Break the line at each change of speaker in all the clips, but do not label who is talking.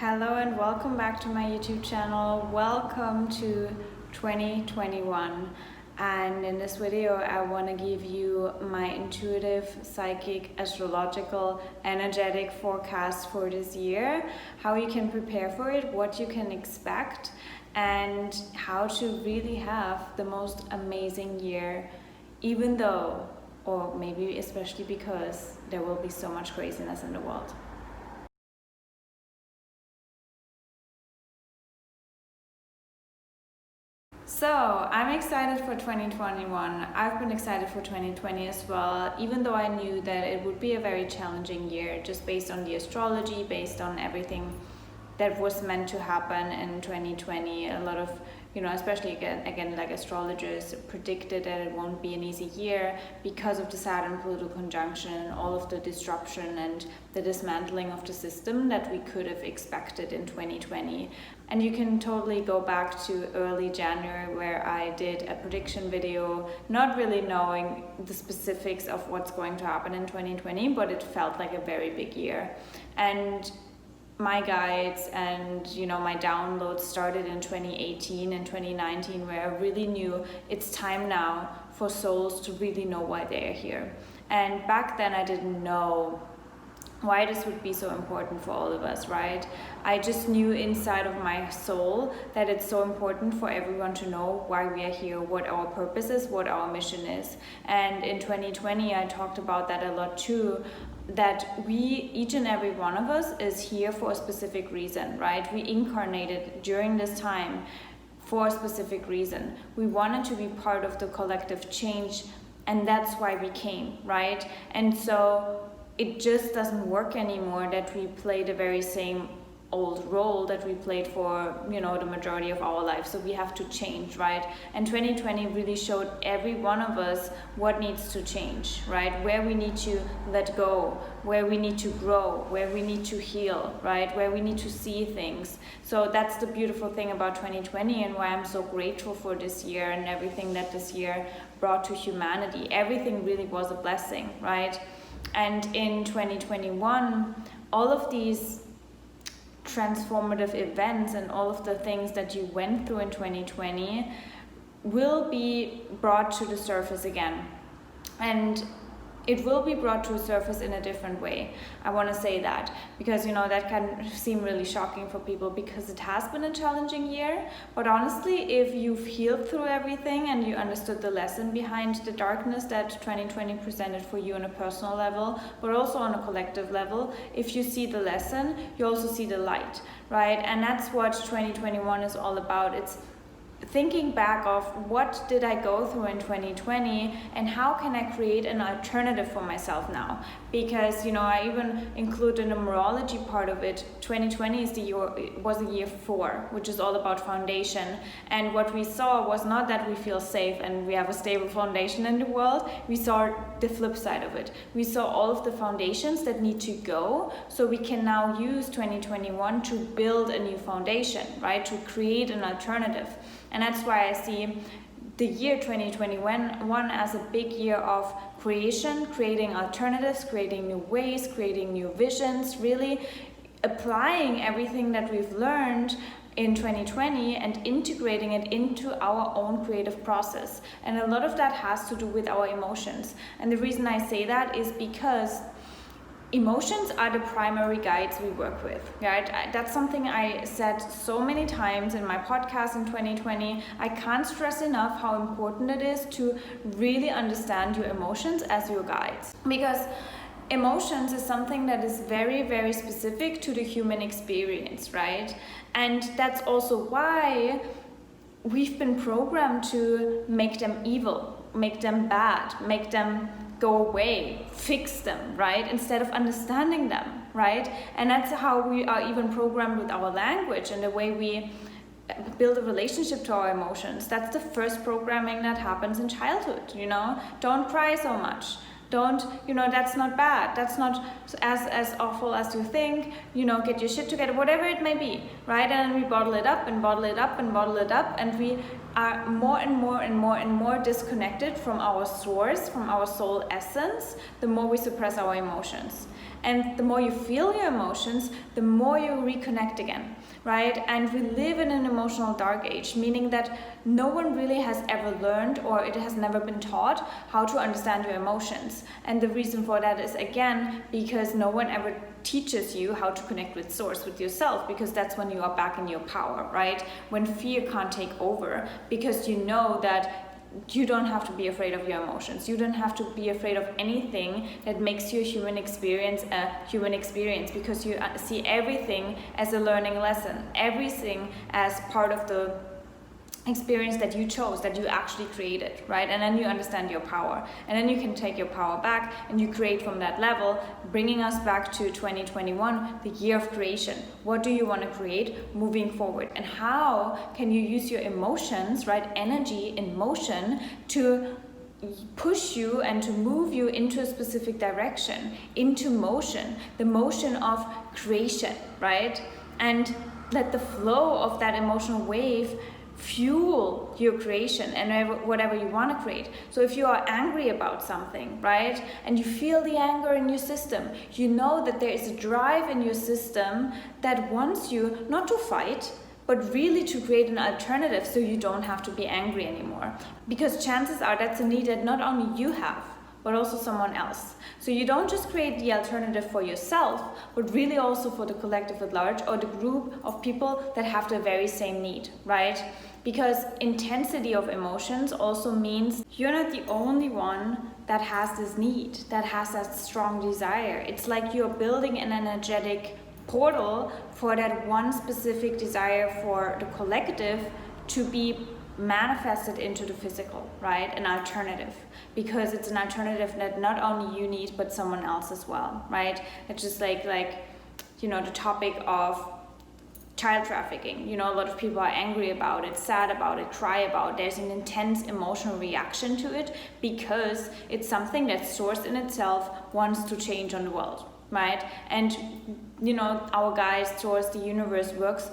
Hello and welcome back to my YouTube channel. Welcome to 2021. And in this video, I want to give you my intuitive, psychic, astrological, energetic forecast for this year, how you can prepare for it, what you can expect, and how to really have the most amazing year, even though, or maybe especially because, there will be so much craziness in the world. So, I'm excited for 2021. I've been excited for 2020 as well, even though I knew that it would be a very challenging year, just based on the astrology, based on everything that was meant to happen in 2020. A lot of, especially again, like astrologers predicted that it won't be an easy year because of the Saturn-Pluto conjunction, all of the disruption and the dismantling of the system that we could have expected in 2020. And you can totally go back to early January where I did a prediction video, not really knowing the specifics of what's going to happen in 2020, but it felt like a very big year. And my guides and my downloads started in 2018 and 2019, where I really knew it's time now for souls to really know why they're here. And back then I didn't know why this would be so important for all of us, right? I just knew inside of my soul that it's so important for everyone to know why we are here, what our purpose is, what our mission is. And in 2020 I talked about that a lot too, that each and every one of us is here for a specific reason, right? We incarnated during this time for a specific reason. We wanted to be part of the collective change, and that's why we came, right? And so it just doesn't work anymore that we play the very same old role that we played for the majority of our life. So we have to change, right? And 2020 really showed every one of us what needs to change, right? Where we need to let go, where we need to grow, where we need to heal, right? Where we need to see things. So that's the beautiful thing about 2020, and why I'm so grateful for this year and everything that this year brought to humanity. Everything really was a blessing, right? And in 2021, all of these transformative events and all of the things that you went through in 2020 will be brought to the surface again. And it will be brought to the surface in a different way. I want to say that because that can seem really shocking for people, because it has been a challenging year. But honestly, if you've healed through everything and you understood the lesson behind the darkness that 2020 presented for you on a personal level, but also on a collective level, if you see the lesson, you also see the light, right? And that's what 2021 is all about. It's thinking back of what did I go through in 2020 and how can I create an alternative for myself now, because I even include the numerology part of it. 2020 was the year 4, which is all about foundation, and what we saw was not that we feel safe and we have a stable foundation in the world. We saw the flip side of it. We saw all of the foundations that need to go, so we can now use 2021 to build a new foundation, right? To create an alternative. And that's why I see the year 2021 as a big year of creation, creating alternatives, creating new ways, creating new visions, really applying everything that we've learned in 2020 and integrating it into our own creative process. And a lot of that has to do with our emotions. And the reason I say that is because emotions are the primary guides we work with, right? That's something I said so many times in my podcast in 2020. I can't stress enough how important it is to really understand your emotions as your guides, because emotions is something that is very, very specific to the human experience, right? And that's also why we've been programmed to make them evil, make them bad, make them go away, fix them, right? Instead of understanding them, right? And that's how we are even programmed with our language and the way we build a relationship to our emotions. That's the first programming that happens in childhood, Don't cry so much. Don't, that's not bad. That's not as awful as you think. Get your shit together, whatever it may be, right? And then we bottle it up and bottle it up and bottle it up, and we are more and more and more and more disconnected from our source, from our soul essence, the more we suppress our emotions. And the more you feel your emotions, the more you reconnect again, right? And we live in an emotional dark age, meaning that no one really has ever learned, or it has never been taught, how to understand your emotions. And the reason for that is, again, because no one ever teaches you how to connect with source, with yourself, because that's when you are back in your power, right? When fear can't take over, because you know that you don't have to be afraid of your emotions. You don't have to be afraid of anything that makes your human experience a human experience, because you see everything as a learning lesson, everything as part of the experience that you chose, that you actually created, right? And then you understand your power, and then you can take your power back and you create from that level, bringing us back to 2021, the year of creation. What do you want to create moving forward, and how can you use your emotions, right, energy in motion, to push you and to move you into a specific direction, into motion, the motion of creation, right? And let the flow of that emotional wave fuel your creation and whatever you want to create. So if you are angry about something, right, and you feel the anger in your system, you know that there is a drive in your system that wants you not to fight, but really to create an alternative, so you don't have to be angry anymore. Because chances are that's a need that not only you have, but also someone else. So you don't just create the alternative for yourself, but really also for the collective at large, or the group of people that have the very same need, right? Because intensity of emotions also means you're not the only one that has this need, that has that strong desire. It's like you're building an energetic portal for that one specific desire for the collective to be manifested into the physical, right? An alternative, because it's an alternative that not only you need, but someone else as well, right? It's just like the topic of child trafficking. A lot of people are angry about it, sad about it, cry about it. There's an intense emotional reaction to it, because it's something that source in itself wants to change on the world, right? And our guide source, the universe, works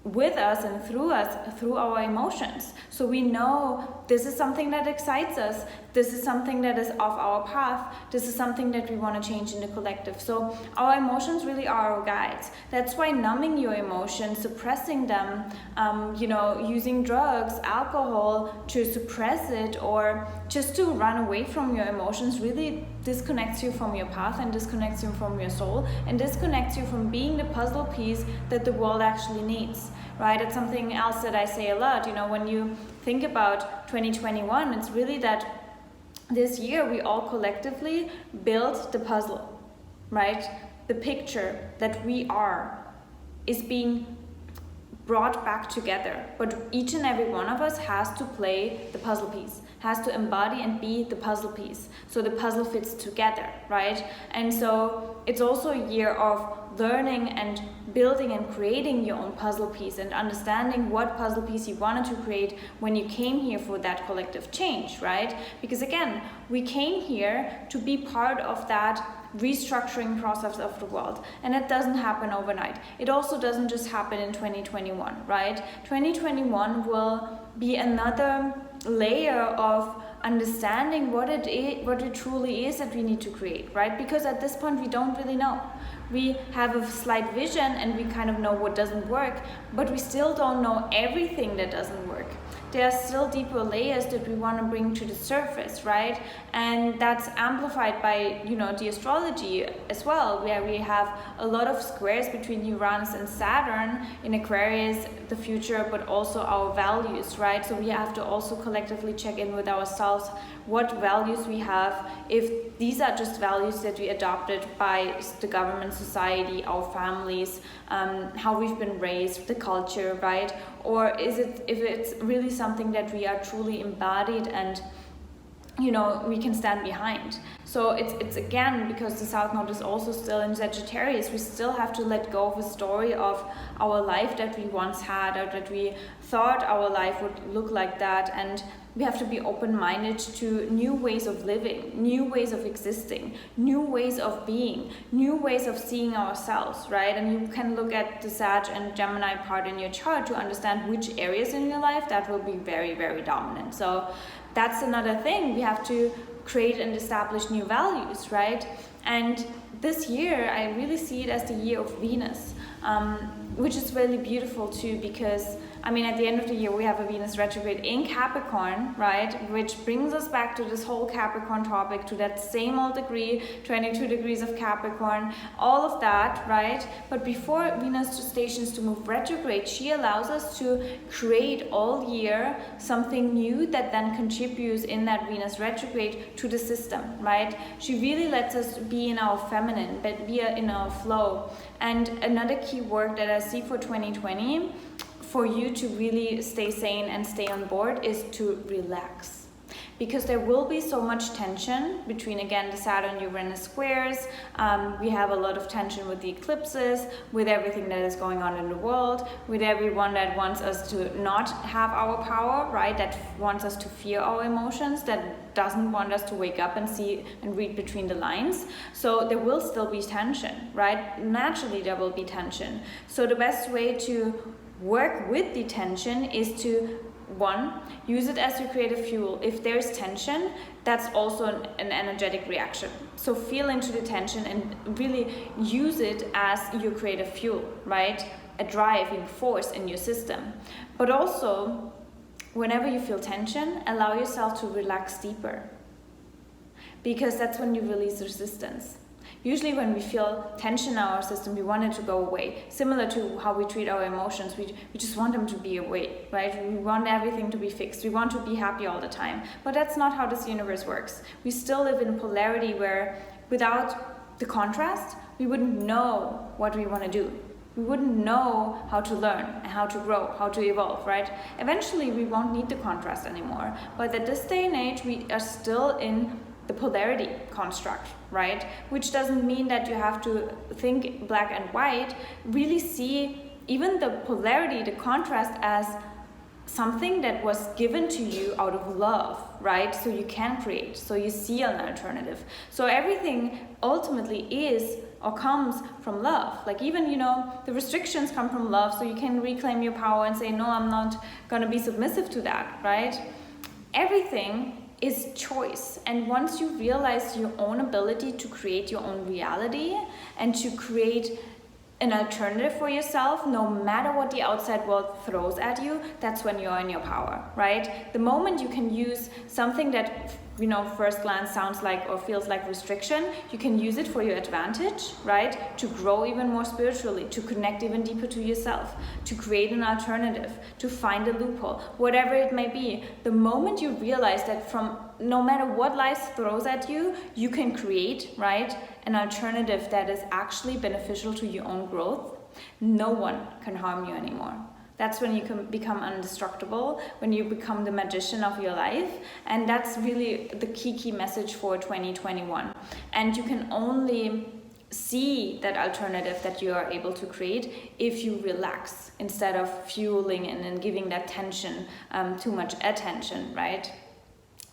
with us and through us, through our emotions. So we know this is something that excites us. This is something that is off our path. This is something that we want to change in the collective. So our emotions really are our guides. That's why numbing your emotions, suppressing them, using drugs, alcohol to suppress it, or just to run away from your emotions, really disconnects you from your path, and disconnects you from your soul, and disconnects you from being the puzzle piece that the world actually needs, right? It's something else that I say a lot. When you think about 2021, it's really that this year we all collectively built the puzzle, right? The picture that we are is being brought back together, but each and every one of us has to play the puzzle piece, has to embody and be the puzzle piece, so the puzzle fits together, right? And so it's also a year of learning and building and creating your own puzzle piece, and understanding what puzzle piece you wanted to create when you came here for that collective change, right? Because again, we came here to be part of that restructuring process of the world, and it doesn't happen overnight. It also doesn't just happen in 2021, right? 2021 will be another layer of understanding what it truly is that we need to create, right? Because at this point we don't really know. We have a slight vision and we kind of know what doesn't work, but we still don't know everything that doesn't work. There are still deeper layers that we want to bring to the surface, right? And that's amplified by, the astrology as well, where we have a lot of squares between Uranus and Saturn in Aquarius, the future, but also our values, right? So we have to also collectively check in with ourselves, what values we have, if these are just values that we adopted by the government, society, our families, how we've been raised, the culture, right? Or if it's really something that we are truly embodied and we can stand behind. So it's again, because the South Node is also still in Sagittarius, we still have to let go of a story of our life that we once had, or that we thought our life would look like that, and we have to be open-minded to new ways of living, new ways of existing, new ways of being, new ways of seeing ourselves, right? And you can look at the Sag and Gemini part in your chart to understand which areas in your life that will be very, very dominant. So that's another thing. We have to create and establish new values, right? And this year, I really see it as the year of Venus, which is really beautiful too, because at the end of the year, we have a Venus retrograde in Capricorn, right? Which brings us back to this whole Capricorn topic, to that same old degree, 22 degrees of Capricorn, all of that, right? But before Venus stations to move retrograde, she allows us to create all year something new that then contributes in that Venus retrograde to the system, right? She really lets us be in our feminine, but be in our flow. And another key word that I see for 2020, for you to really stay sane and stay on board, is to relax. Because there will be so much tension between, again, the Saturn-Uranus squares. We have a lot of tension with the eclipses, with everything that is going on in the world, with everyone that wants us to not have our power, right? That wants us to fear our emotions, that doesn't want us to wake up and see and read between the lines. So there will still be tension, right? Naturally, there will be tension. So the best way to work with the tension is to, one, use it as your creative fuel. If there's tension, that's also an energetic reaction. So feel into the tension and really use it as your creative fuel, right? A driving force in your system. But also, whenever you feel tension, allow yourself to relax deeper, because that's when you release resistance. Usually when we feel tension in our system, we want it to go away. Similar to how we treat our emotions, we just want them to be away, right? We want everything to be fixed. We want to be happy all the time. But that's not how this universe works. We still live in polarity where without the contrast, we wouldn't know what we want to do. We wouldn't know how to learn and how to grow, how to evolve, right? Eventually, we won't need the contrast anymore. But at this day and age, we are still in the polarity construct, right? Which doesn't mean that you have to think black and white. Really see even the polarity, the contrast, as something that was given to you out of love, right? So you can create, so you see an alternative. So everything ultimately is or comes from love. Like even, the restrictions come from love, so you can reclaim your power and say, no, I'm not gonna be submissive to that, right? Everything is choice. And once you realize your own ability to create your own reality and to create an alternative for yourself, no matter what the outside world throws at you, that's when you're in your power, right? The moment you can use something that, first glance sounds like or feels like restriction, you can use it for your advantage, right? To grow even more spiritually, to connect even deeper to yourself, to create an alternative, to find a loophole, whatever it may be. The moment you realize that from no matter what life throws at you, you can create, right, an alternative that is actually beneficial to your own growth, no one can harm you anymore. That's when you can become indestructible, when you become the magician of your life. And that's really the key message for 2021. And you can only see that alternative that you are able to create if you relax instead of fueling and then giving that tension too much attention, right?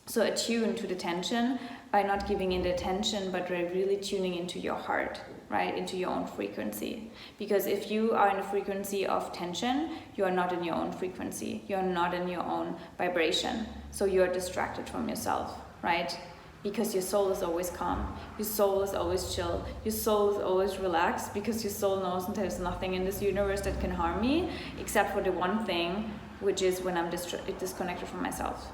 So attune to the tension by not giving it attention, but really tuning into your heart, right? Into your own frequency. Because if you are in a frequency of tension, you are not in your own frequency. You're not in your own vibration. So you're distracted from yourself, right? Because your soul is always calm. Your soul is always chill. Your soul is always relaxed, because your soul knows that there's nothing in this universe that can harm me, except for the one thing, which is when I'm disconnected from myself.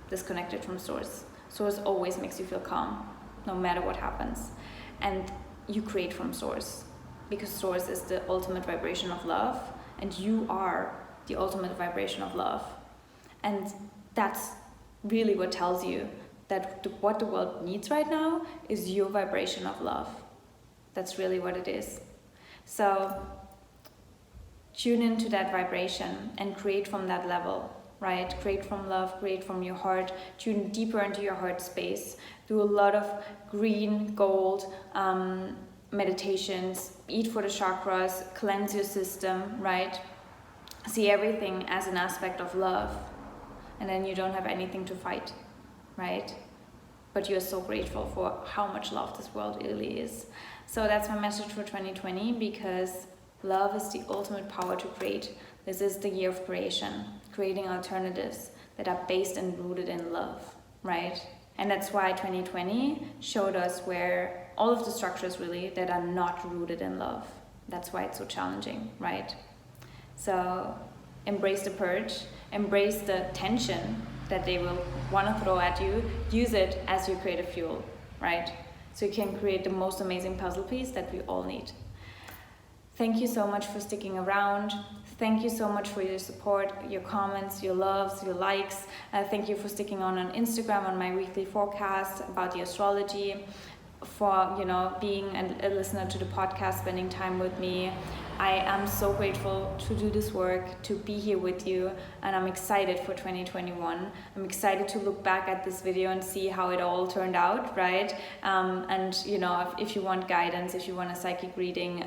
Disconnected from source. Source always makes you feel calm, no matter what happens. And you create from source, because source is the ultimate vibration of love, and you are the ultimate vibration of love. And that's really what tells you that what the world needs right now is your vibration of love. That's really what it is. So tune into that vibration and create from that level. right? Create from love, create from your heart, tune deeper into your heart space. Do a lot of green, gold meditations, eat for the chakras, cleanse your system, right? See everything as an aspect of love, and then you don't have anything to fight, right? But you're so grateful for how much love this world really is. So that's my message for 2020, because love is the ultimate power to create. This is the year of creation, creating alternatives that are based and rooted in love, right? And that's why 2020 showed us where all of the structures really that are not rooted in love. That's why it's so challenging, right? So embrace the purge, embrace the tension that they will want to throw at you, use it as your creative fuel, right? So you can create the most amazing puzzle piece that we all need. Thank you so much for sticking around. Thank you so much for your support, your comments, your loves, your likes. Thank you for sticking on Instagram on my weekly forecast about the astrology, for being a listener to the podcast, spending time with me. I am so grateful to do this work, to be here with you, and I'm excited for 2021. I'm excited to look back at this video and see how it all turned out, right? And if you want guidance, if you want a psychic reading,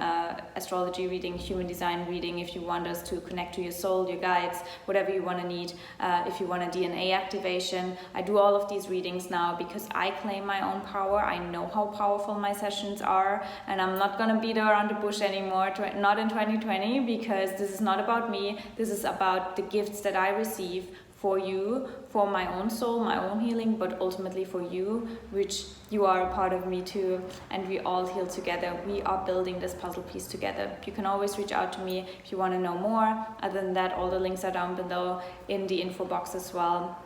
astrology reading, human design reading, if you want us to connect to your soul, your guides, whatever you want to need, if you want a DNA activation, I do all of these readings now because I claim my own power. I know how powerful my sessions are, and I'm not gonna beat around the bush anymore, not in 2020, because this is not about me. This is about the gifts that I receive for you, for my own soul, my own healing, but ultimately for you, which you are a part of me too, and we all heal together. We are building this puzzle piece together. You can always reach out to me if you want to know more. Other than that, all the links are down below in the info box as well.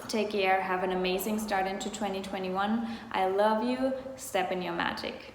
Take care, have an amazing start into 2021. I love you. Step in your magic.